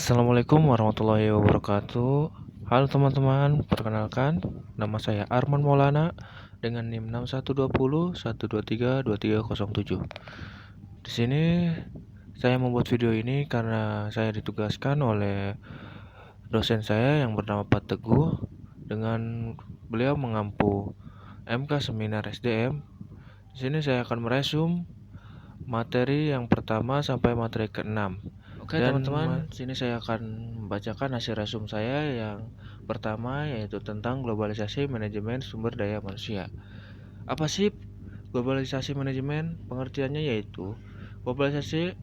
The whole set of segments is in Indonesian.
Assalamualaikum warahmatullahi wabarakatuh. Halo teman-teman, perkenalkan nama saya Arman Maulana dengan NIM 612012323007. Di sini saya membuat video ini karena saya ditugaskan oleh dosen saya yang bernama Pak Teguh dengan beliau mengampu MK Seminar SDM. Di sini saya akan meresum materi yang pertama sampai materi ke-6. Oke teman-teman, sini saya akan membacakan hasil resum saya yang pertama, yaitu tentang globalisasi manajemen sumber daya manusia. Apa sih globalisasi manajemen? Pengertiannya yaitu globalisasi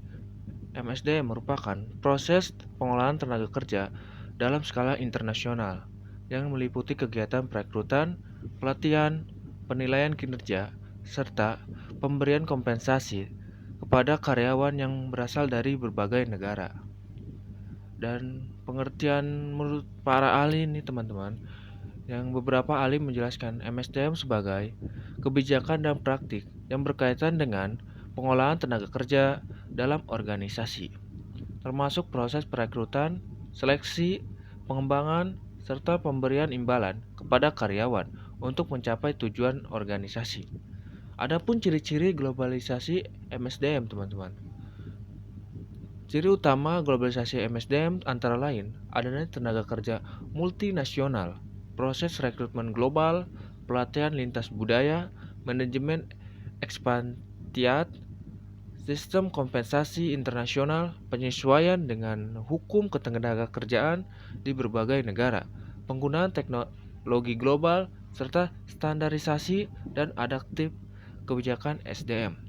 MSD merupakan proses pengolahan tenaga kerja dalam skala internasional yang meliputi kegiatan perekrutan, pelatihan, penilaian kinerja, serta pemberian kompensasi kepada karyawan yang berasal dari berbagai negara. Dan pengertian menurut para ahli ini teman-teman, yang beberapa ahli menjelaskan MSDM sebagai kebijakan dan praktik yang berkaitan dengan pengolahan tenaga kerja dalam organisasi, termasuk proses perekrutan, seleksi, pengembangan, serta pemberian imbalan kepada karyawan untuk mencapai tujuan organisasi. Adapun ciri-ciri globalisasi MSDM, teman-teman. Ciri utama globalisasi MSDM antara lain adanya tenaga kerja multinasional, proses rekrutmen global, pelatihan lintas budaya, manajemen ekspatriat, sistem kompensasi internasional, penyesuaian dengan hukum ketenaga kerjaan di berbagai negara, penggunaan teknologi global, serta standarisasi dan adaptif kebijakan SDM.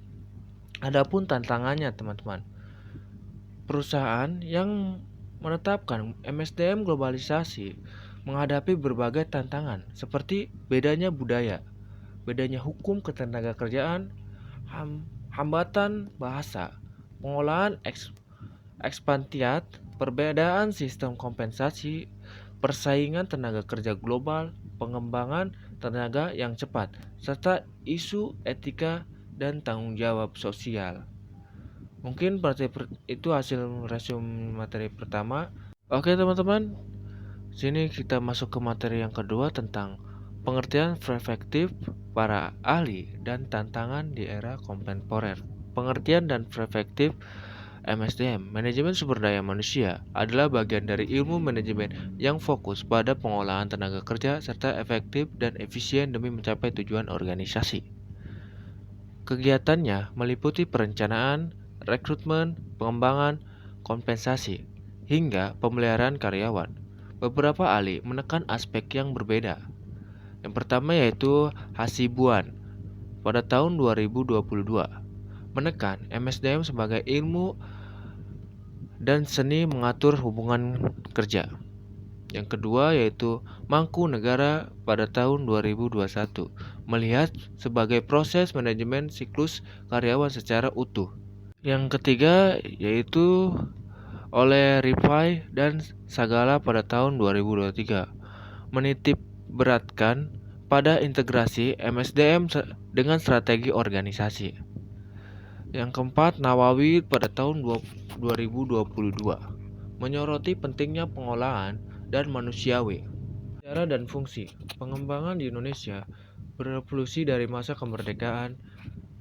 Adapun tantangannya, teman-teman. Perusahaan yang menetapkan MSDM globalisasi menghadapi berbagai tantangan seperti bedanya budaya, bedanya hukum ketenaga kerjaan, hambatan bahasa, pengolahan ekspatriat, perbedaan sistem kompensasi, persaingan tenaga kerja global, pengembangan tenaga yang cepat, serta isu etika dan tanggung jawab sosial. Mungkin itu hasil resume materi pertama. Oke teman-teman, sini kita masuk ke materi yang kedua tentang pengertian perspektif para ahli dan tantangan di era kontemporer. Pengertian dan perspektif MSDM, manajemen sumber daya manusia, adalah bagian dari ilmu manajemen yang fokus pada pengolahan tenaga kerja serta efektif dan efisien demi mencapai tujuan organisasi. Kegiatannya meliputi perencanaan, rekrutmen, pengembangan, kompensasi, hingga pemeliharaan karyawan. Beberapa ahli menekan aspek yang berbeda. Yang pertama yaitu Hasibuan pada tahun 2022 menekan MSDM sebagai ilmu dan seni mengatur hubungan kerja. Yang kedua yaitu Mangkunegara pada tahun 2021 melihat sebagai proses manajemen siklus karyawan secara utuh. Yang ketiga yaitu oleh Rifai dan Sagala pada tahun 2023 menitip beratkan pada integrasi MSDM dengan strategi organisasi. Yang keempat Nawawi pada tahun 2022 menyoroti pentingnya pengolahan dan manusiawi. Cara dan fungsi pengembangan di Indonesia berevolusi dari masa kemerdekaan.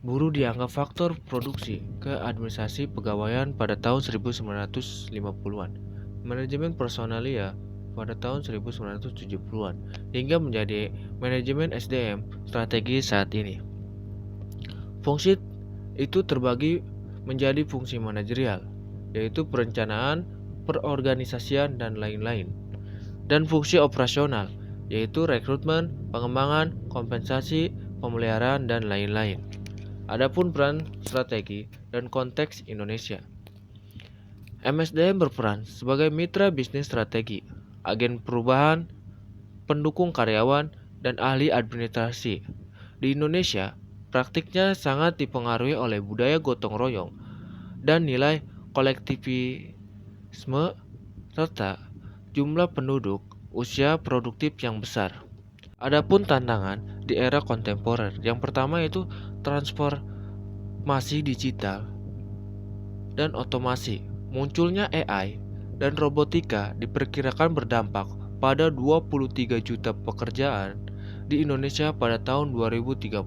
Buruh dianggap faktor produksi ke administrasi pegawaian pada tahun 1950-an, manajemen personalia pada tahun 1970-an, hingga menjadi manajemen SDM strategi saat ini. Fungsi itu terbagi menjadi fungsi manajerial, yaitu perencanaan, perorganisasian, dan lain-lain, dan fungsi operasional, yaitu rekrutmen, pengembangan, kompensasi, pemeliharaan, dan lain-lain. Adapun peran strategi dan konteks Indonesia. MSDM berperan sebagai mitra bisnis strategi, agen perubahan, pendukung karyawan, dan ahli administrasi. Di Indonesia, praktiknya sangat dipengaruhi oleh budaya gotong royong dan nilai kolektivisme serta jumlah penduduk usia produktif yang besar. Adapun tantangan di era kontemporer, yang pertama yaitu transformasi digital dan otomasi, munculnya AI dan robotika diperkirakan berdampak pada 23 juta pekerjaan di Indonesia pada tahun 2030,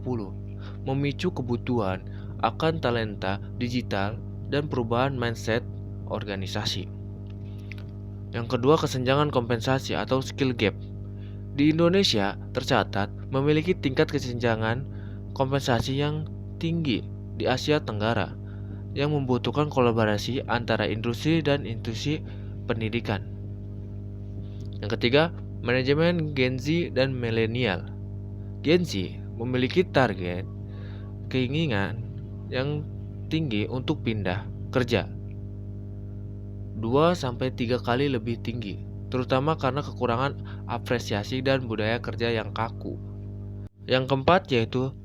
memicu kebutuhan akan talenta digital dan perubahan mindset organisasi. Yang kedua, kesenjangan kompensasi atau skill gap. Di Indonesia tercatat memiliki tingkat kesenjangan kompensasi yang tinggi di Asia Tenggara yang membutuhkan kolaborasi antara industri dan institusi pendidikan. Yang ketiga, manajemen Gen Z dan milenial. Gen Z memiliki target keinginan yang tinggi untuk pindah kerja 2-3 kali lebih tinggi, terutama karena kekurangan apresiasi dan budaya kerja yang kaku. Yang keempat yaitu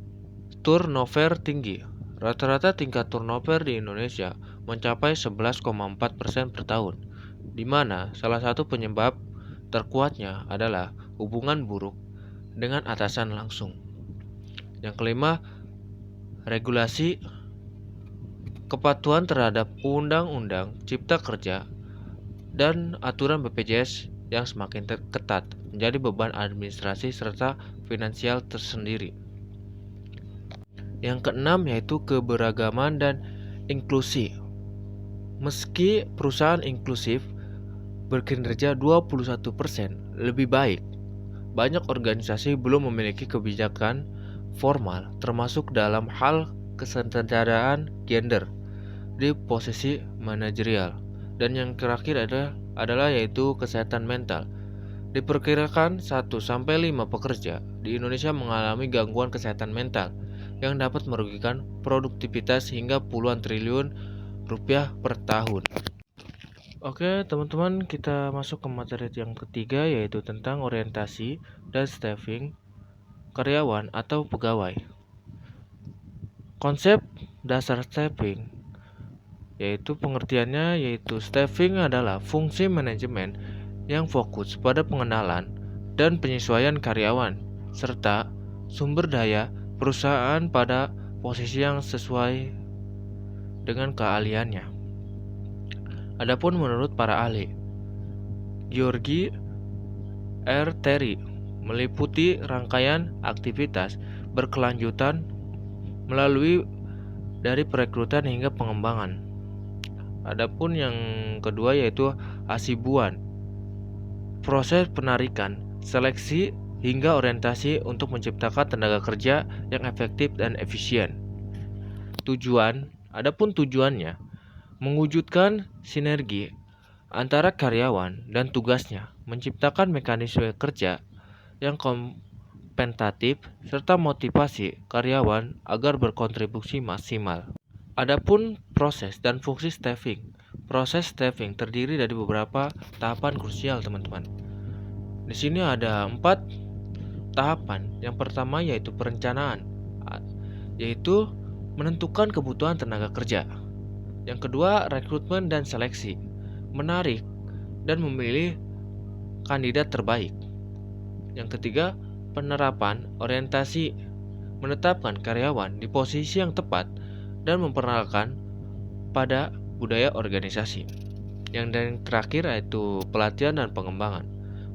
turnover tinggi. Rata-rata tingkat turnover di Indonesia mencapai 11,4% per tahun, di mana salah satu penyebab terkuatnya adalah hubungan buruk dengan atasan langsung. Yang kelima, regulasi kepatuhan terhadap Undang-Undang Cipta Kerja dan aturan BPJS yang semakin ketat menjadi beban administrasi serta finansial tersendiri. Yang keenam yaitu keberagaman dan inklusi. Meski perusahaan inklusif berkinerja 21% lebih baik, banyak organisasi belum memiliki kebijakan formal termasuk dalam hal kesetaraan gender di posisi manajerial. Dan yang terakhir adalah yaitu kesehatan mental. Diperkirakan 1-5 pekerja di Indonesia mengalami gangguan kesehatan mental yang dapat merugikan produktivitas hingga puluhan triliun rupiah per tahun. Oke teman-teman, kita masuk ke materi yang ketiga yaitu tentang orientasi dan staffing karyawan atau pegawai. Konsep dasar staffing yaitu pengertiannya yaitu staffing adalah fungsi manajemen yang fokus pada pengenalan dan penyesuaian karyawan serta sumber daya perusahaan pada posisi yang sesuai dengan keahliannya. Adapun menurut para ahli, Georgi R. Terry meliputi rangkaian aktivitas berkelanjutan melalui dari perekrutan hingga pengembangan. Adapun yang kedua yaitu Hasibuan, proses penarikan, seleksi hingga orientasi untuk menciptakan tenaga kerja yang efektif dan efisien. Adapun tujuannya mewujudkan sinergi antara karyawan dan tugasnya, menciptakan mekanisme kerja yang kompetitif serta motivasi karyawan agar berkontribusi maksimal. Adapun proses dan fungsi staffing. Proses staffing terdiri dari beberapa tahapan krusial, teman-teman. Di sini ada 4 tahapan. Yang pertama yaitu perencanaan, yaitu menentukan kebutuhan tenaga kerja. Yang kedua, rekrutmen dan seleksi, menarik dan memilih kandidat terbaik. Yang ketiga, penerapan orientasi, menetapkan karyawan di posisi yang tepat dan memperkenalkan pada budaya organisasi. Yang terakhir yaitu pelatihan dan pengembangan,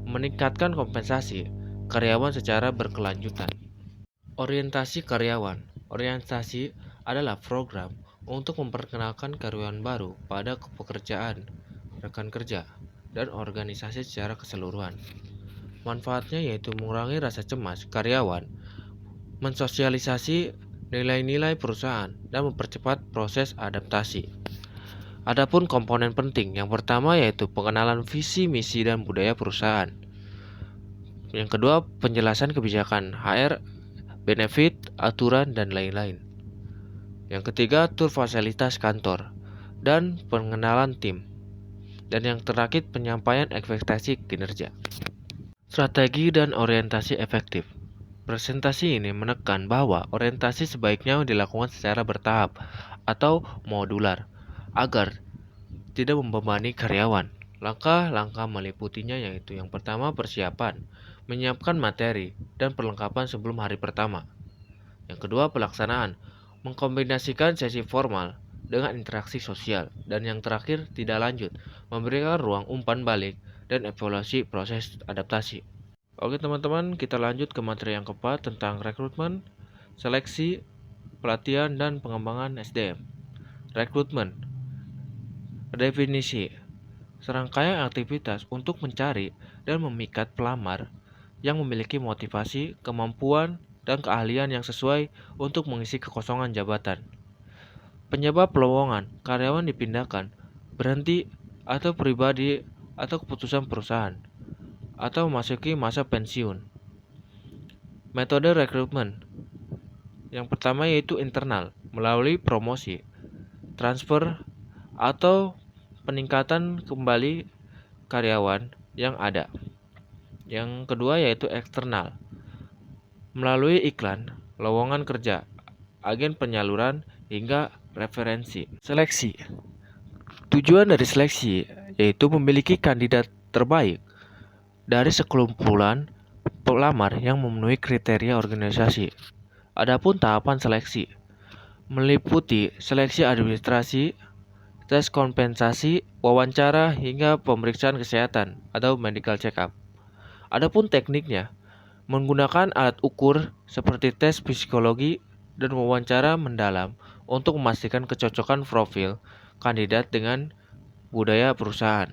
meningkatkan kompensasi karyawan secara berkelanjutan. Orientasi karyawan. Orientasi adalah program untuk memperkenalkan karyawan baru pada pekerjaan, rekan kerja, dan organisasi secara keseluruhan. Manfaatnya yaitu mengurangi rasa cemas karyawan, mensosialisasi nilai-nilai perusahaan, dan mempercepat proses adaptasi. Adapun komponen penting, yang pertama yaitu pengenalan visi, misi, dan budaya perusahaan. Yang kedua, penjelasan kebijakan HR, benefit, aturan, dan lain-lain. Yang ketiga, tur fasilitas kantor dan pengenalan tim. Dan yang terakhir, penyampaian ekspektasi kinerja. Strategi dan orientasi efektif. Presentasi ini menekan bahwa orientasi sebaiknya dilakukan secara bertahap atau modular agar tidak membebani karyawan. Langkah-langkah meliputinya yaitu yang pertama persiapan, menyiapkan materi dan perlengkapan sebelum hari pertama. Yang kedua pelaksanaan, mengkombinasikan sesi formal dengan interaksi sosial. Dan yang terakhir, tidak lanjut, memberikan ruang umpan balik dan evaluasi proses adaptasi. Oke teman-teman, kita lanjut ke materi yang keempat tentang rekrutmen, seleksi, pelatihan, dan pengembangan SDM. Rekrutmen. Definisi: serangkaian aktivitas untuk mencari dan memikat pelamar yang memiliki motivasi, kemampuan, dan keahlian yang sesuai untuk mengisi kekosongan jabatan. Penyebab lowongan, karyawan dipindahkan, berhenti, atau pribadi atau keputusan perusahaan, atau memasuki masa pensiun. Metode rekrutmen. Yang pertama yaitu internal, melalui promosi, transfer, atau peningkatan kembali karyawan yang ada. Yang kedua yaitu eksternal, melalui iklan, lowongan kerja, agen penyaluran, hingga referensi. Seleksi. Tujuan dari seleksi yaitu memiliki kandidat terbaik dari sekumpulan pelamar yang memenuhi kriteria organisasi. Adapun tahapan seleksi meliputi seleksi administrasi, tes kompensasi, wawancara, hingga pemeriksaan kesehatan atau medical check-up. Adapun tekniknya, menggunakan alat ukur seperti tes psikologi dan wawancara mendalam untuk memastikan kecocokan profil kandidat dengan budaya perusahaan.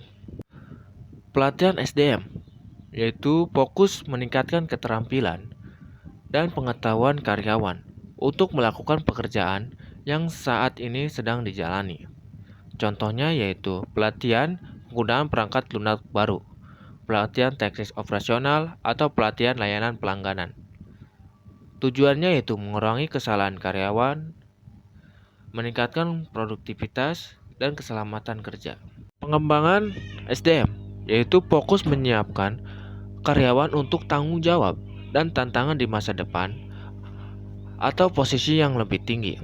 Pelatihan SDM, yaitu fokus meningkatkan keterampilan dan pengetahuan karyawan untuk melakukan pekerjaan yang saat ini sedang dijalani. Contohnya yaitu pelatihan penggunaan perangkat lunak baru, pelatihan teknis operasional, atau pelatihan layanan pelangganan. Tujuannya yaitu mengurangi kesalahan karyawan, meningkatkan produktivitas, dan keselamatan kerja. Pengembangan SDM yaitu fokus menyiapkan karyawan untuk tanggung jawab dan tantangan di masa depan atau posisi yang lebih tinggi.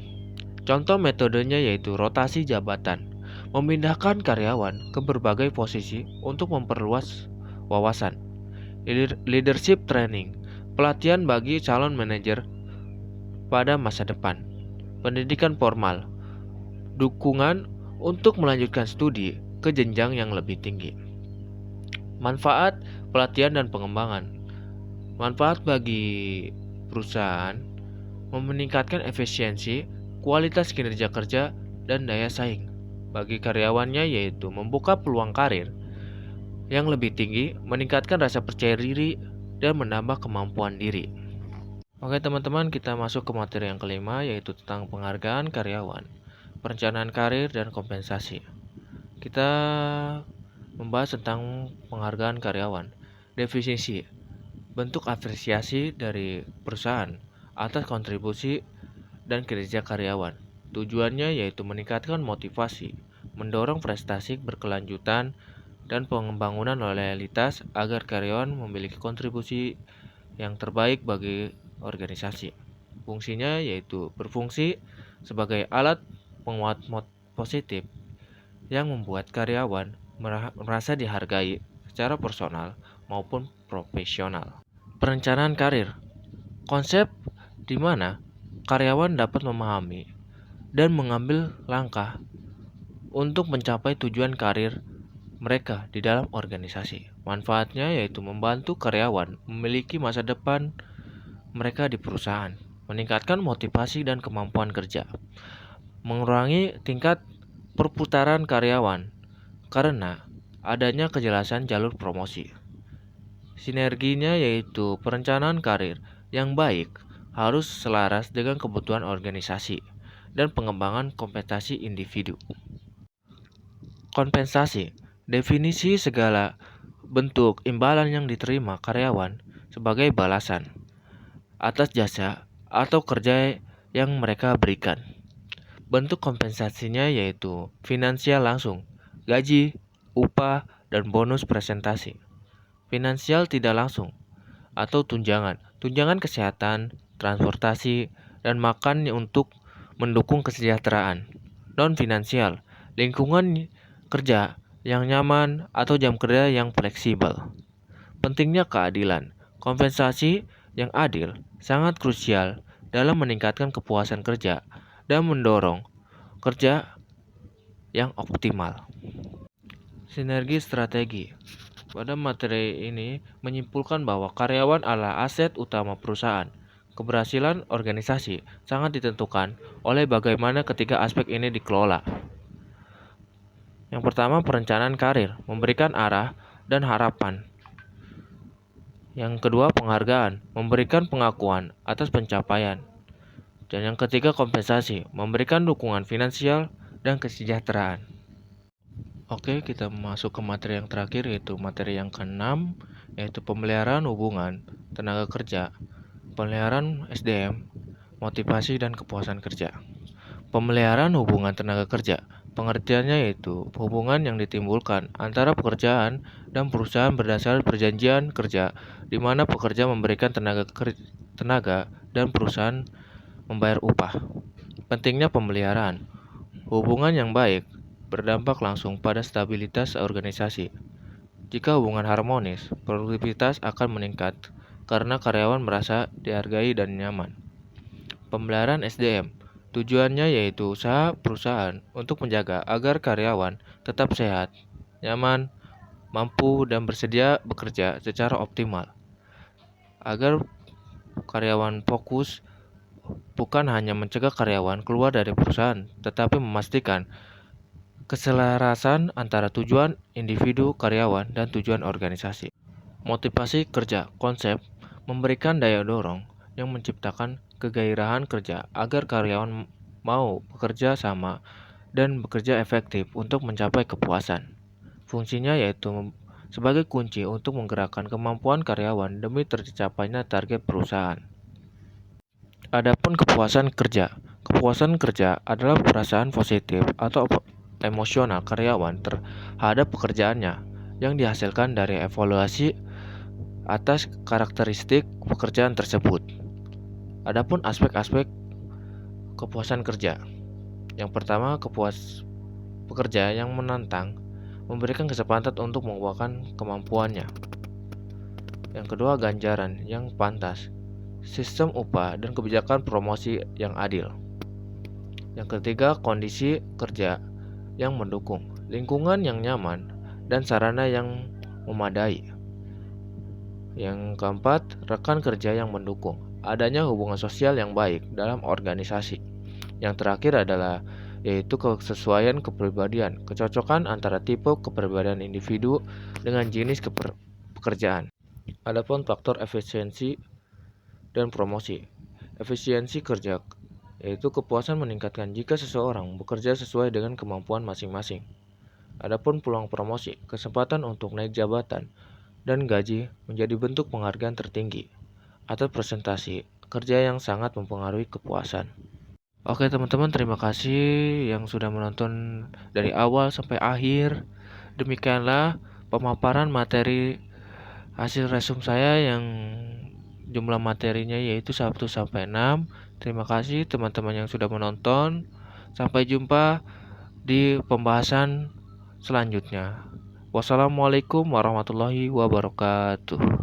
Contoh metodenya yaitu rotasi jabatan, memindahkan karyawan ke berbagai posisi untuk memperluas wawasan. Leadership training, pelatihan bagi calon manajer pada masa depan. Pendidikan formal, dukungan untuk melanjutkan studi ke jenjang yang lebih tinggi. Manfaat pelatihan dan pengembangan. Manfaat bagi perusahaan meningkatkan efisiensi, kualitas kinerja kerja, dan daya saing. Bagi karyawannya yaitu membuka peluang karir yang lebih tinggi, meningkatkan rasa percaya diri, dan menambah kemampuan diri. Oke teman-teman, kita masuk ke materi yang kelima yaitu tentang penghargaan karyawan, perencanaan karir, dan kompensasi. Kita membahas tentang penghargaan karyawan. Definisi: bentuk apresiasi dari perusahaan atas kontribusi dan kinerja karyawan. Tujuannya yaitu meningkatkan motivasi, mendorong prestasi berkelanjutan, dan pengembangan loyalitas agar karyawan memiliki kontribusi yang terbaik bagi organisasi. Fungsinya yaitu berfungsi sebagai alat penguat positif yang membuat karyawan merasa dihargai secara personal maupun profesional. Perencanaan karir, konsep di mana karyawan dapat memahami dan mengambil langkah untuk mencapai tujuan karir mereka di dalam organisasi. Manfaatnya yaitu membantu karyawan memiliki masa depan mereka di perusahaan, meningkatkan motivasi dan kemampuan kerja, mengurangi tingkat perputaran karyawan karena adanya kejelasan jalur promosi. Sinerginya yaitu perencanaan karir yang baik harus selaras dengan kebutuhan organisasi dan pengembangan kompetensi individu. Kompensasi, definisi segala bentuk imbalan yang diterima karyawan sebagai balasan atas jasa atau kerja yang mereka berikan. Bentuk kompensasinya yaitu finansial langsung, gaji, upah, dan bonus presentasi. Finansial tidak langsung atau tunjangan, tunjangan kesehatan, transportasi, dan makan untuk mendukung kesejahteraan. Non-finansial, lingkungan kerja yang nyaman atau jam kerja yang fleksibel. Pentingnya keadilan, kompensasi yang adil sangat krusial dalam meningkatkan kepuasan kerja dan mendorong kerja yang optimal. Sinergi strategi. Pada materi ini menyimpulkan bahwa karyawan adalah aset utama perusahaan. Keberhasilan organisasi sangat ditentukan oleh bagaimana ketiga aspek ini dikelola. Yang pertama, perencanaan karir, memberikan arah dan harapan. Yang kedua, penghargaan, memberikan pengakuan atas pencapaian. Dan yang ketiga, kompensasi, memberikan dukungan finansial dan kesejahteraan. Oke, kita masuk ke materi yang terakhir, yaitu materi yang keenam, yaitu pemeliharaan hubungan tenaga kerja, pemeliharaan SDM, motivasi dan kepuasan kerja. Pemeliharaan hubungan tenaga kerja, pengertiannya yaitu hubungan yang ditimbulkan antara pekerjaan dan perusahaan berdasarkan perjanjian kerja, di mana pekerja memberikan tenaga dan perusahaan membayar upah. Pentingnya pemeliharaan hubungan yang baik berdampak langsung pada stabilitas organisasi. Jika hubungan harmonis, produktivitas akan meningkat karena karyawan merasa dihargai dan nyaman. Pemeliharaan SDM, tujuannya yaitu usaha perusahaan untuk menjaga agar karyawan tetap sehat, nyaman, mampu, dan bersedia bekerja secara optimal. Agar karyawan fokus bukan hanya mencegah karyawan keluar dari perusahaan, tetapi memastikan keselarasan antara tujuan individu, karyawan, dan tujuan organisasi. Motivasi kerja, konsep memberikan daya dorong yang menciptakan kegairahan kerja agar karyawan mau bekerja sama dan bekerja efektif untuk mencapai kepuasan. Fungsinya yaitu sebagai kunci untuk menggerakkan kemampuan karyawan demi tercapainya target perusahaan. Adapun kepuasan kerja. Kepuasan kerja adalah perasaan positif atau emosional karyawan terhadap pekerjaannya yang dihasilkan dari evaluasi atas karakteristik pekerjaan tersebut. Adapun aspek-aspek kepuasan kerja. Yang pertama, pekerja yang menantang memberikan kesempatan untuk menguatkan kemampuannya. Yang kedua, ganjaran yang pantas, sistem upah dan kebijakan promosi yang adil. Yang ketiga, kondisi kerja yang mendukung, lingkungan yang nyaman, dan sarana yang memadai. Yang keempat, rekan kerja yang mendukung, adanya hubungan sosial yang baik dalam organisasi. Yang terakhir adalah yaitu kesesuaian kepribadian, kecocokan antara tipe kepribadian individu dengan jenis pekerjaan. Adapun faktor efisiensi dan promosi. Efisiensi kerja yaitu kepuasan meningkatkan jika seseorang bekerja sesuai dengan kemampuan masing-masing. Adapun peluang promosi, kesempatan untuk naik jabatan dan gaji menjadi bentuk penghargaan tertinggi atau presentasi kerja yang sangat mempengaruhi kepuasan. Oke teman-teman, terima kasih yang sudah menonton dari awal sampai akhir. Demikianlah pemaparan materi hasil resume saya yang jumlah materinya yaitu 1 sampai 6. Terima kasih teman-teman yang sudah menonton. Sampai jumpa di pembahasan selanjutnya. Wassalamualaikum warahmatullahi wabarakatuh.